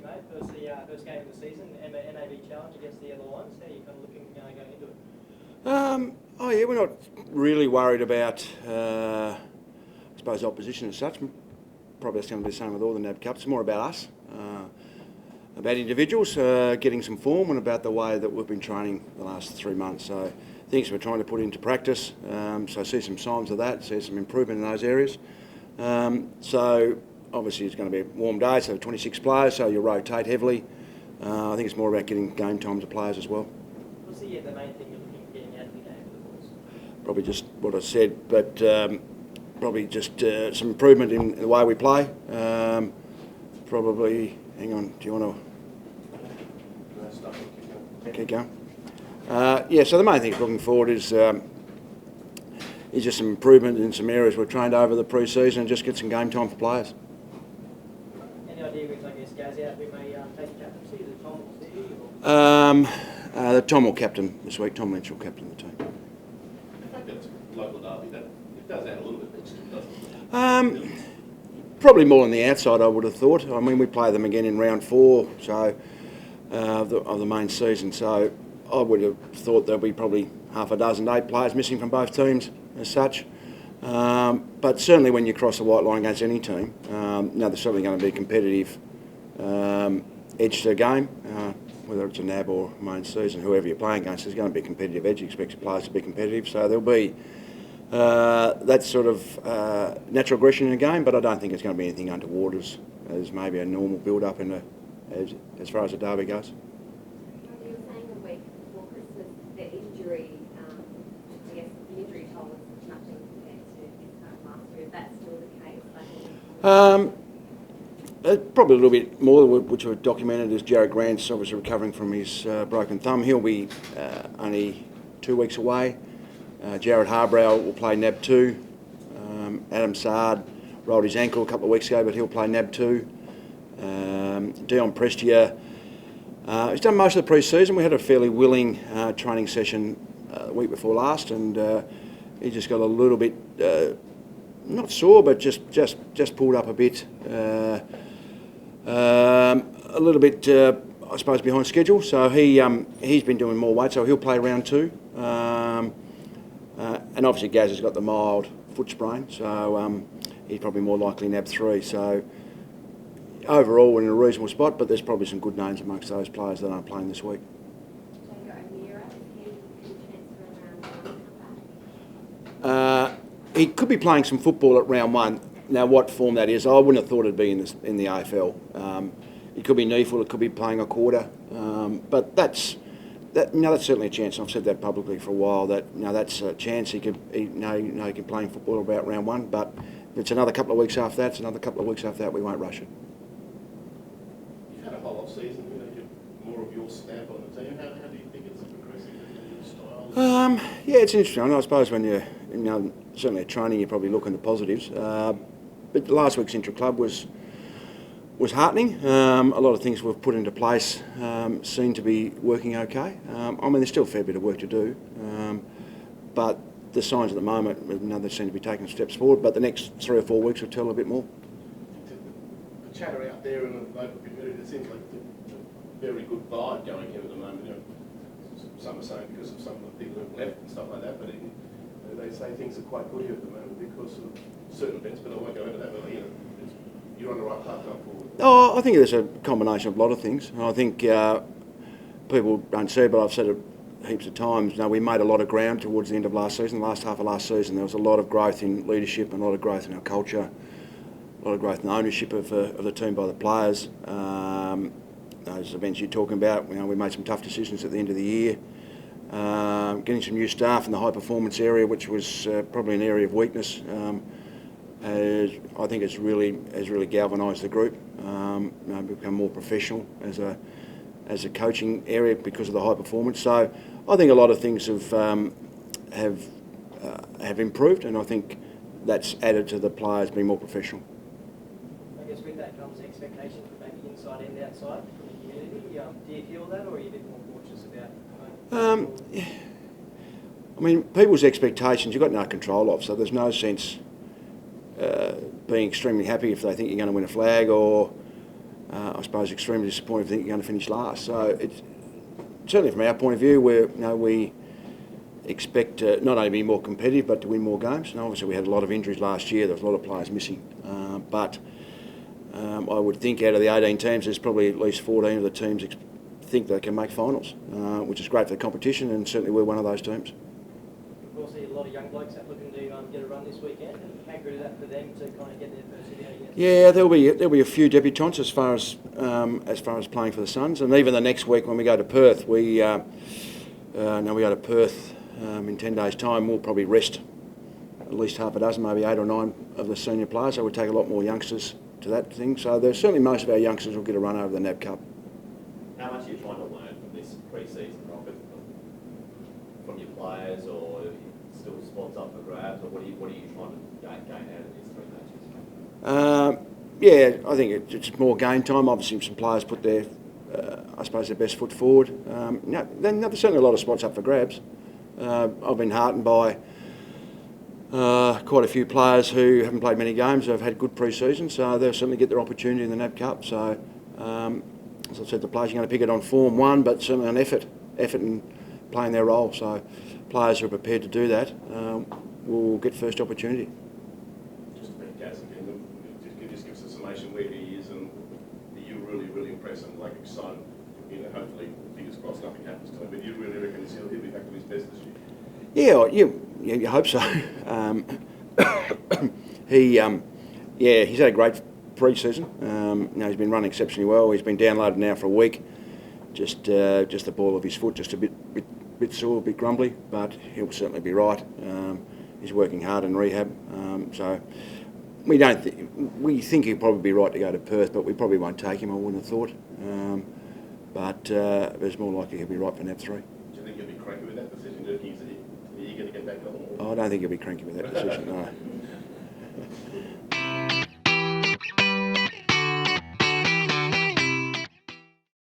mate. First game of the season, NAB Challenge against the Lions. How are you kind of looking going into it? Oh yeah, we're not really worried about, I suppose, opposition as such. Probably that's going to be the same with all the NAB Cups. It's more about us, about individuals getting some form, and about the way that we've been training the last 3 months. So things we're trying to put into practice. So I see some signs of that, see some improvement in those areas. So obviously it's going to be a warm day, so 26 players, so you rotate heavily. I think it's more about getting game time to players as well. What's the main thing you're looking at getting out of the game for the boys? Probably just what I said, but probably just some improvement in the way we play. Probably, hang on, do you want to keep going? Yeah, so the main thing looking forward is just some improvement in some areas we've trained over the pre-season and just get some game time for players. Any idea with, I guess, Gaz out, we may take a captaincy? Is it Tom or Steve? Tom will captain this week. Tom Lynch will captain the team. The fact that it's local derby, it does add a little bit, doesn't it? Probably more on the outside, I would have thought. I mean, we play them again in round 4 so of the main season. So I would have thought there'll be probably half a dozen, 8 players missing from both teams as such. But certainly when you cross the white line against any team, there's certainly going to be a competitive edge to the game. Whether it's a NAB or main season, whoever you're playing against, there's going to be a competitive edge. You expect your players to be competitive, so there'll be that sort of natural aggression in the game, but I don't think it's going to be anything untoward as maybe a normal build-up as far as the derby goes. You were saying a week before Christmas the injury, I guess the injury toll was nothing compared to this time last year. Is that still the case? Probably a little bit more, which we've documented, is Jared Grant's obviously recovering from his broken thumb. He'll be only 2 weeks away. Jared Harbrow will play NAB 2. Adam Sard rolled his ankle a couple of weeks ago, but he'll play NAB 2. Dion Prestia, he's done most of the pre-season. We had a fairly willing training session the week before last, and he just got a little bit, not sore, but just pulled up a bit. A little bit, I suppose, behind schedule. So he's been doing more weight, so he'll play round 2. And obviously Gaz has got the mild foot sprain, so he's probably more likely NAB 3. So overall we're in a reasonable spot, but there's probably some good names amongst those players that aren't playing this week. He could be playing some football at round 1. Now, what form that is, I wouldn't have thought it'd be in the AFL. It could be NEFL, it could be playing a quarter, but that's certainly a chance. And I've said that publicly for a while. That's a chance he can play football about round 1. But if it's another couple of weeks after that, we won't rush it. You've had a whole off season. More of your stamp on the team. How do you think it's progressing in your style? Yeah, it's interesting. I suppose when you're certainly at training, you probably look at the positives. But last week's intra-club was heartening. A lot of things we've put into place seem to be working okay. I mean, there's still a fair bit of work to do, but the signs at the moment, they seem to be taking steps forward. But the next 3 or 4 weeks will tell a bit more. The chatter out there in the local community, it seems like it's a very good vibe going here at the moment. Some are saying because of some of the people who've left and stuff like that, but they say things are quite good here at the moment because of certain events, but I won't go into that, but you're on the right path going forward. Oh, I think there's a combination of a lot of things. I think people don't see it, but I've said it heaps of times. We made a lot of ground towards the end of last season. The last half of last season, there was a lot of growth in leadership and a lot of growth in our culture, a lot of growth in ownership of the team by the players. Those events you're talking about, we made some tough decisions at the end of the year. Getting some new staff in the high performance area, which was probably an area of weakness, I think has really galvanised the group. Become more professional as a coaching area because of the high performance. So I think a lot of things have improved, and I think that's added to the players being more professional. I guess with that comes expectations for maybe inside and outside from the community. Do you feel that, or are you a bit more cautious about? I mean, people's expectations you've got no control of, so there's no sense being extremely happy if they think you're going to win a flag, or I suppose extremely disappointed if you think you're going to finish last. So it's certainly from our point of view, we expect to not only be more competitive but to win more games. And obviously we had a lot of injuries last year. There was a lot of players missing, but I would think out of the 18 teams, there's probably at least 14 of the teams think they can make finals, which is great for the competition, and certainly we're one of those teams. Of course, a lot of young blokes that looking to get a run this weekend. How good is that for them to kind of get their first hit out against? Yeah, there'll be a few debutants as far as playing for the Suns, and even the next week when we go to Perth, we go to Perth in 10 days' time. We'll probably rest at least half a dozen, maybe 8 or 9 of the senior players. So we'll take a lot more youngsters to that thing. So there's certainly most of our youngsters will get a run over the NAB Cup. How much are you trying to learn from this pre-season, Robert, from your players, or still spots up for grabs, or what are you trying to gain out of these 3 matches? Yeah, I think it's more game time. Obviously, some players put their, their best foot forward. There's certainly a lot of spots up for grabs. I've been heartened by quite a few players who haven't played many games, who have had good pre-season, so they'll certainly get their opportunity in the NAB Cup. So, as I said, the players are going to pick it on form, one, but certainly on effort in playing their role. So, players who are prepared to do that will get first opportunity. Just to make Gaz again, just give us a summation where he is, and you really impressed and excited. Hopefully, fingers crossed, nothing happens to him. But you really reckon he'll be back to his best this year? Yeah, you hope so. He's had a great pre-season. He's been running exceptionally well. He's been downloaded now for a week. Just the ball of his foot, just a bit sore, a bit grumbly, but he'll certainly be right. He's working hard in rehab, so we think he'll probably be right to go to Perth, but we probably won't take him. I wouldn't have thought, but it's more likely he'll be right for NAB 3. Do you think he'll be cranky with that decision? Are you going to get back on? I don't think he'll be cranky with that decision. No.